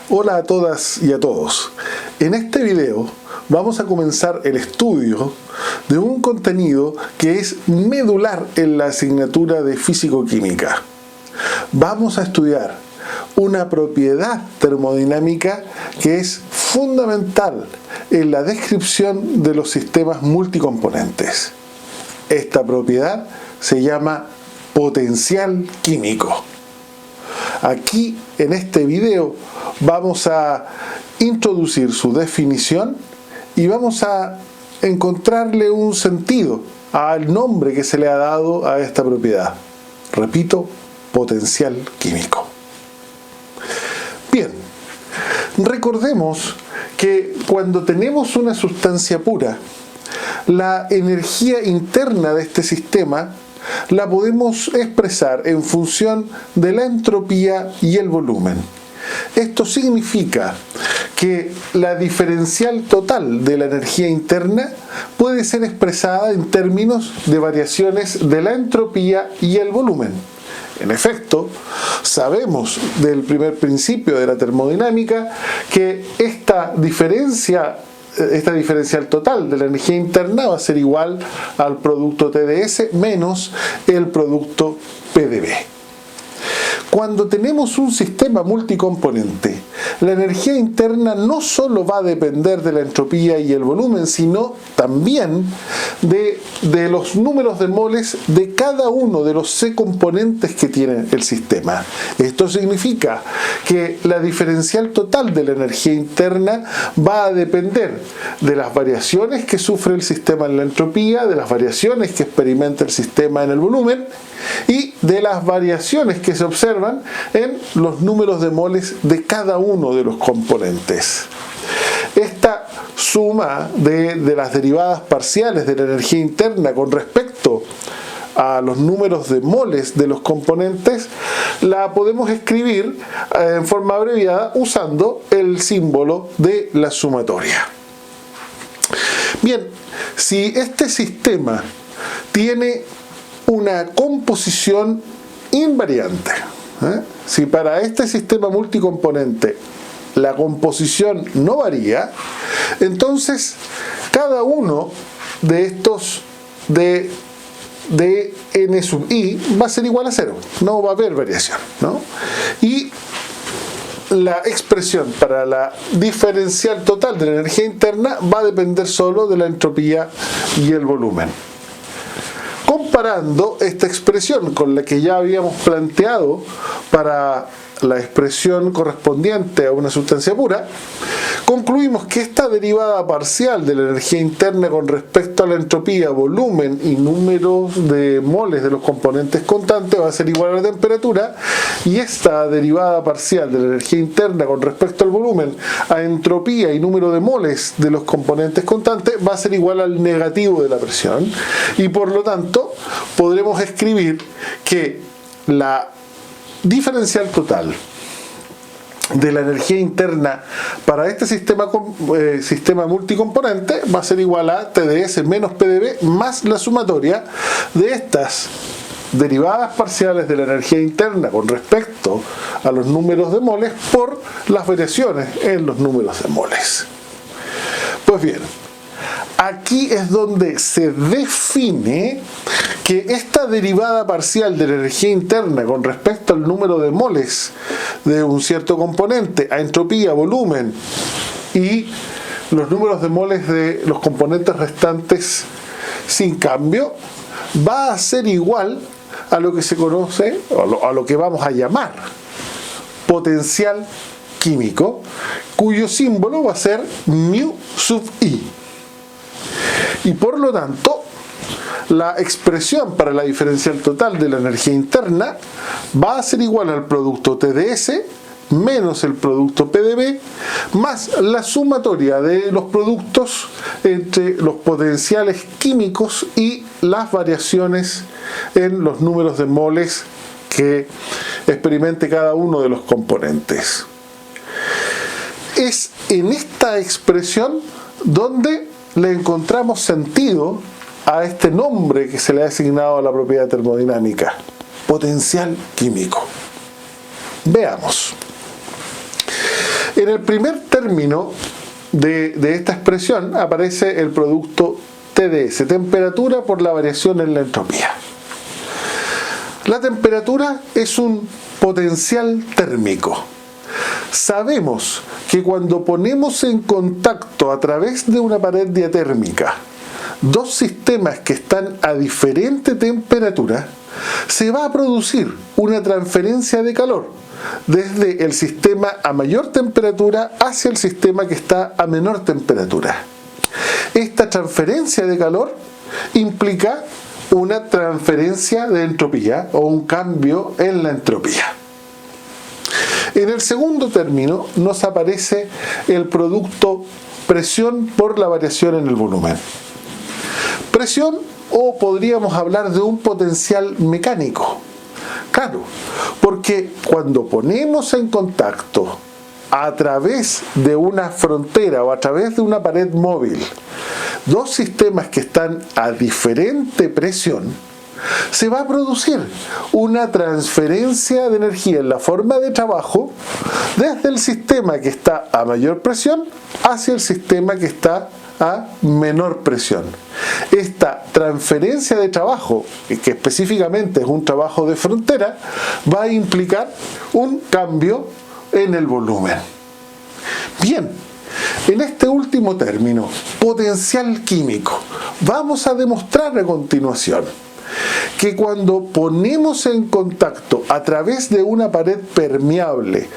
Hola a todas y a todos. En este video vamos a comenzar el estudio de un contenido que es medular en la asignatura de Físico-Química. Vamos a estudiar una propiedad termodinámica que es fundamental en la descripción de los sistemas multicomponentes. Esta propiedad se llama potencial químico. Aquí en este video vamos a introducir su definición y vamos a encontrarle un sentido al nombre que se le ha dado a esta propiedad. Repito, potencial químico. Bien, recordemos que cuando tenemos una sustancia pura, la energía interna de este sistema la podemos expresar en función de la entropía y el volumen. Esto significa que la diferencial total de la energía interna puede ser expresada en términos de variaciones de la entropía y el volumen. En efecto, sabemos del primer principio de la termodinámica que esta diferencial total de la energía interna va a ser igual al producto TdS menos el producto PdV. Cuando tenemos un sistema multicomponente, la energía interna no solo va a depender de la entropía y el volumen, sino también de los números de moles de cada uno de los C componentes que tiene el sistema. Esto significa que la diferencial total de la energía interna va a depender de las variaciones que sufre el sistema en la entropía, de las variaciones que experimenta el sistema en el volumen y de las variaciones que se observan en los números de moles de cada uno de los componentes. Esta suma de las derivadas parciales de la energía interna con respecto a los números de moles de los componentes la podemos escribir en forma abreviada usando el símbolo de la sumatoria. Bien, si este sistema tiene una composición invariante, si para este sistema multicomponente la composición no varía, entonces cada uno de estos de n sub i va a ser igual a 0, no va a haber variación, ¿no? Y la expresión para la diferencial total de la energía interna va a depender solo de la entropía y el volumen. Comparando esta expresión con la que ya habíamos planteado para la expresión correspondiente a una sustancia pura, concluimos que esta derivada parcial de la energía interna con respecto a la entropía, volumen y números de moles de los componentes constantes va a ser igual a la temperatura, y esta derivada parcial de la energía interna con respecto al volumen, a entropía y número de moles de los componentes constantes va a ser igual al negativo de la presión, y por lo tanto podremos escribir que la diferencial total de la energía interna para este sistema multicomponente va a ser igual a TdS menos PdV más la sumatoria de estas derivadas parciales de la energía interna con respecto a los números de moles por las variaciones en los números de moles. Pues bien, aquí es donde se define que esta derivada parcial de la energía interna con respecto al número de moles de un cierto componente, a entropía, volumen y los números de moles de los componentes restantes sin cambio, va a ser igual a lo que se conoce, a lo que vamos a llamar potencial químico, cuyo símbolo va a ser μ sub i. Y por lo tanto, la expresión para la diferencial total de la energía interna va a ser igual al producto TdS menos el producto PdV más la sumatoria de los productos entre los potenciales químicos y las variaciones en los números de moles que experimente cada uno de los componentes. Es en esta expresión donde le encontramos sentido a este nombre que se le ha asignado a la propiedad termodinámica, potencial químico. Veamos. En el primer término de esta expresión aparece el producto TdS, temperatura por la variación en la entropía. La temperatura es un potencial térmico. Sabemos que cuando ponemos en contacto a través de una pared diatérmica dos sistemas que están a diferente temperatura, se va a producir una transferencia de calor desde el sistema a mayor temperatura hacia el sistema que está a menor temperatura. Esta transferencia de calor implica una transferencia de entropía o un cambio en la entropía. En el segundo término nos aparece el producto presión por la variación en el volumen. Presión, o podríamos hablar de un potencial mecánico. Claro, porque cuando ponemos en contacto a través de una frontera o a través de una pared móvil dos sistemas que están a diferente presión, se va a producir una transferencia de energía en la forma de trabajo desde el sistema que está a mayor presión hacia el sistema que está a menor presión. Esta transferencia de trabajo, que específicamente es un trabajo de frontera, va a implicar un cambio en el volumen. Bien, en este último término, potencial químico, vamos a demostrar a continuación que cuando ponemos en contacto a través de una pared permeable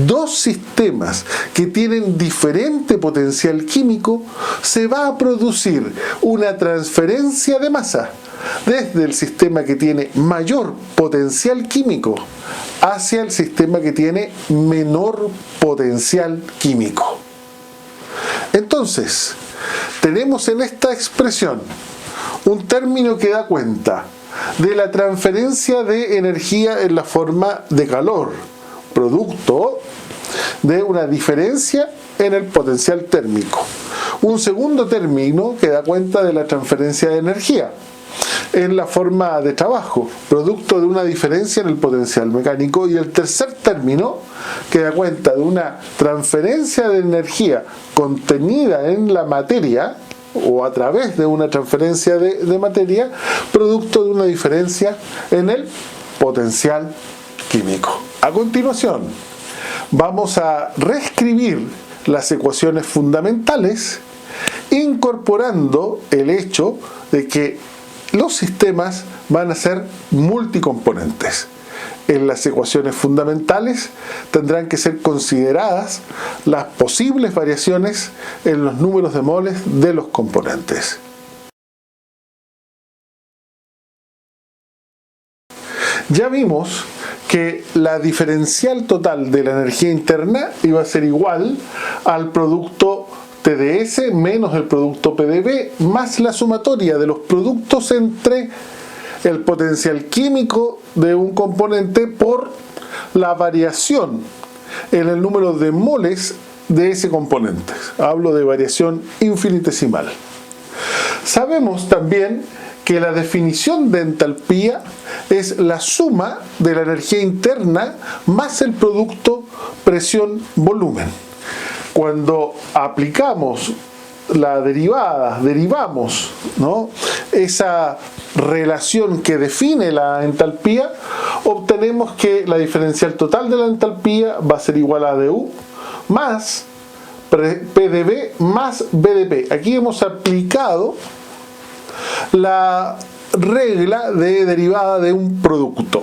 dos sistemas que tienen diferente potencial químico, se va a producir una transferencia de masa desde el sistema que tiene mayor potencial químico hacia el sistema que tiene menor potencial químico. Entonces, tenemos en esta expresión un término que da cuenta de la transferencia de energía en la forma de calor, producto de una diferencia en el potencial térmico. Un segundo término que da cuenta de la transferencia de energía en la forma de trabajo, producto de una diferencia en el potencial mecánico. Y el tercer término que da cuenta de una transferencia de energía contenida en la materia, o a través de una transferencia de materia, producto de una diferencia en el potencial químico. A continuación, vamos a reescribir las ecuaciones fundamentales, incorporando el hecho de que los sistemas van a ser multicomponentes. En las ecuaciones fundamentales tendrán que ser consideradas las posibles variaciones en los números de moles de los componentes. Ya vimos que la diferencial total de la energía interna iba a ser igual al producto TdS menos el producto PdV más la sumatoria de los productos entre el potencial químico de un componente por la variación en el número de moles de ese componente. Hablo de variación infinitesimal. Sabemos también que la definición de entalpía es la suma de la energía interna más el producto presión-volumen. Cuando aplicamos la derivada, derivamos, ¿no?, esa relación que define la entalpía, obtenemos que la diferencial total de la entalpía va a ser igual a dU más PdV más BDP. Aquí hemos aplicado la regla de derivada de un producto.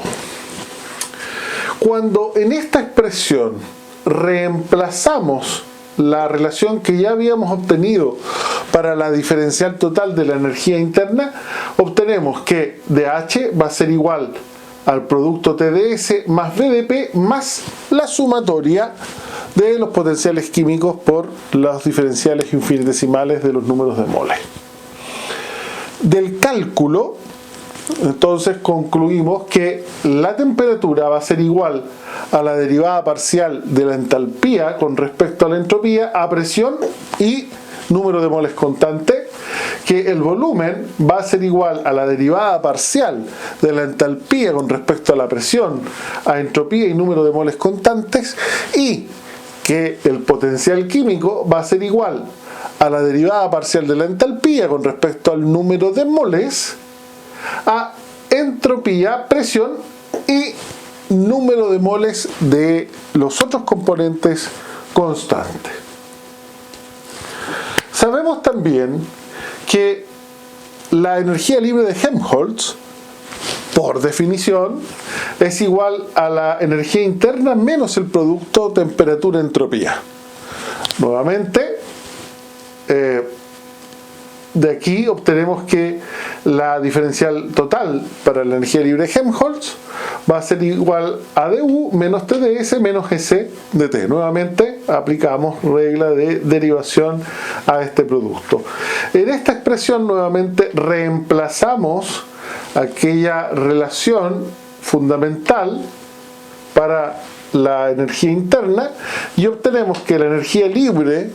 Cuando en esta expresión reemplazamos la relación que ya habíamos obtenido para la diferencial total de la energía interna, obtenemos que dH va a ser igual al producto TdS más BDP más la sumatoria de los potenciales químicos por los diferenciales infinitesimales de los números de moles. Del cálculo, entonces concluimos que la temperatura va a ser igual a la derivada parcial de la entalpía con respecto a la entropía a presión y número de moles constante, que el volumen va a ser igual a la derivada parcial de la entalpía con respecto a la presión, a entropía y número de moles constantes, y que el potencial químico va a ser igual a la derivada parcial de la entalpía con respecto al número de moles, a entropía, presión y número de moles de los otros componentes constantes. Sabemos también que la energía libre de Helmholtz, por definición, es igual a la energía interna menos el producto temperatura-entropía. Nuevamente, de aquí obtenemos que la diferencial total para la energía libre de Helmholtz va a ser igual a dU menos TdS menos S de T. Nuevamente aplicamos regla de derivación a este producto. En esta expresión nuevamente reemplazamos aquella relación fundamental para la energía interna y obtenemos que la energía libre,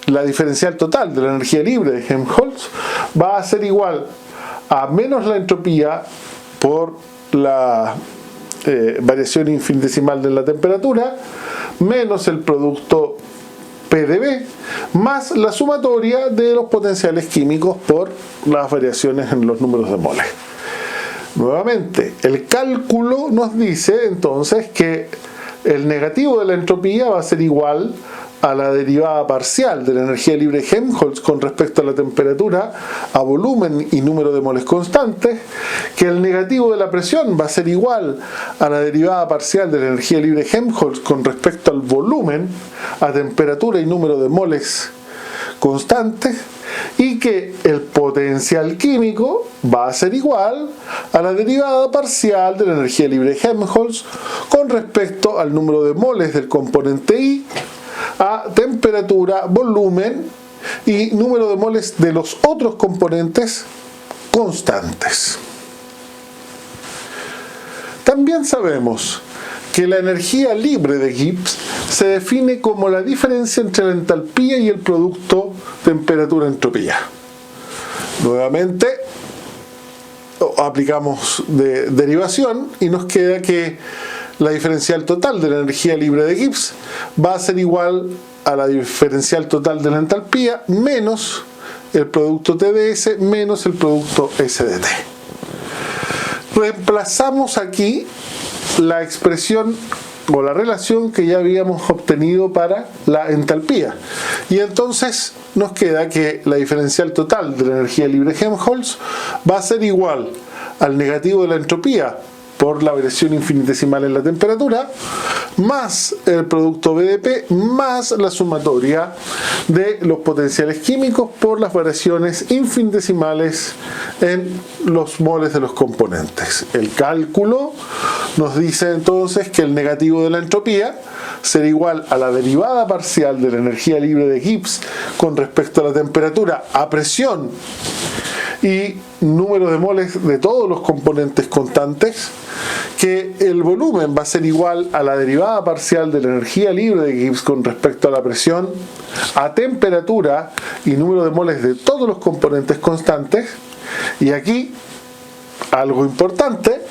la diferencial total de la energía libre de Helmholtz, va a ser igual a menos la entropía por la variación infinitesimal de la temperatura, menos el producto PdV, más la sumatoria de los potenciales químicos por las variaciones en los números de moles. Nuevamente, el cálculo nos dice entonces que el negativo de la entropía va a ser igual a la derivada parcial de la energía libre de Helmholtz con respecto a la temperatura, a volumen y número de moles constantes, que el negativo de la presión va a ser igual a la derivada parcial de la energía libre de Helmholtz con respecto al volumen, a temperatura y número de moles constantes, y que el potencial químico va a ser igual a la derivada parcial de la energía libre de Helmholtz con respecto al número de moles del componente I, a temperatura, volumen y número de moles de los otros componentes constantes. También sabemos que la energía libre de Gibbs se define como la diferencia entre la entalpía y el producto temperatura-entropía. Nuevamente aplicamos derivación y nos queda que la diferencial total de la energía libre de Gibbs va a ser igual a la diferencial total de la entalpía menos el producto TdS menos el producto SdT. Reemplazamos aquí la expresión o la relación que ya habíamos obtenido para la entalpía y entonces nos queda que la diferencial total de la energía libre de Helmholtz va a ser igual al negativo de la entropía por la variación infinitesimal en la temperatura, más el producto BDP, más la sumatoria de los potenciales químicos por las variaciones infinitesimales en los moles de los componentes. El cálculo nos dice entonces que el negativo de la entropía será igual a la derivada parcial de la energía libre de Gibbs con respecto a la temperatura a presión y número de moles de todos los componentes constantes, que el volumen va a ser igual a la derivada parcial de la energía libre de Gibbs con respecto a la presión, a temperatura y número de moles de todos los componentes constantes. Y aquí, algo importante,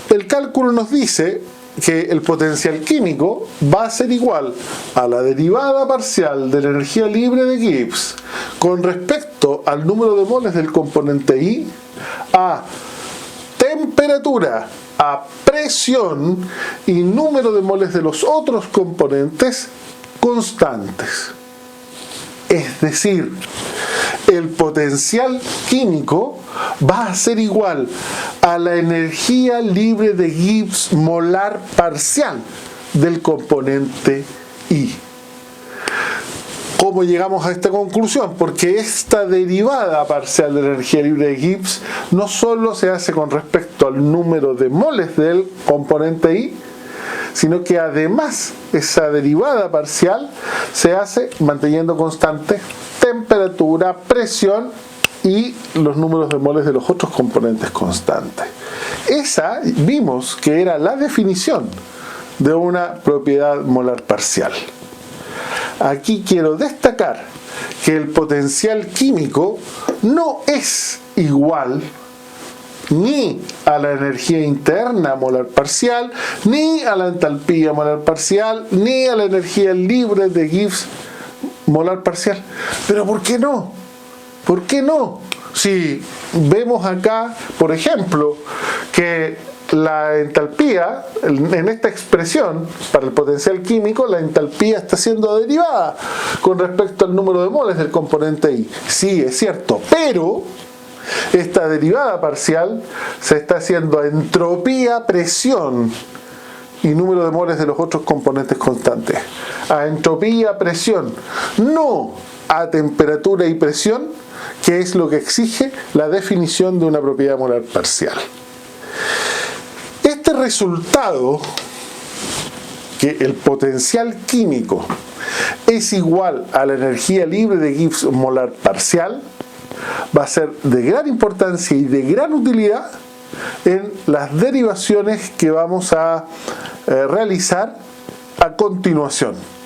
el cálculo nos dice que el potencial químico va a ser igual a la derivada parcial de la energía libre de Gibbs con respecto al número de moles del componente I, a temperatura, a presión y número de moles de los otros componentes constantes. Es decir, el potencial químico va a ser igual a la energía libre de Gibbs molar parcial del componente I. ¿Cómo llegamos a esta conclusión? Porque esta derivada parcial de la energía libre de Gibbs no solo se hace con respecto al número de moles del componente I, sino que además esa derivada parcial se hace manteniendo constante temperatura, presión y los números de moles de los otros componentes constantes. Esa vimos que era la definición de una propiedad molar parcial. Aquí quiero destacar que el potencial químico no es igual ni a la energía interna molar parcial, ni a la entalpía molar parcial, ni a la energía libre de Gibbs molar parcial. Pero ¿por qué no? ¿Por qué no? Si vemos acá, por ejemplo, que la entalpía, en esta expresión para el potencial químico, la entalpía está siendo derivada con respecto al número de moles del componente I. Sí, es cierto, pero esta derivada parcial se está haciendo a entropía, presión y número de moles de los otros componentes constantes. A entropía, presión, no a temperatura y presión, que es lo que exige la definición de una propiedad molar parcial. Este resultado, que el potencial químico es igual a la energía libre de Gibbs molar parcial, va a ser de gran importancia y de gran utilidad en las derivaciones que vamos a realizar a continuación.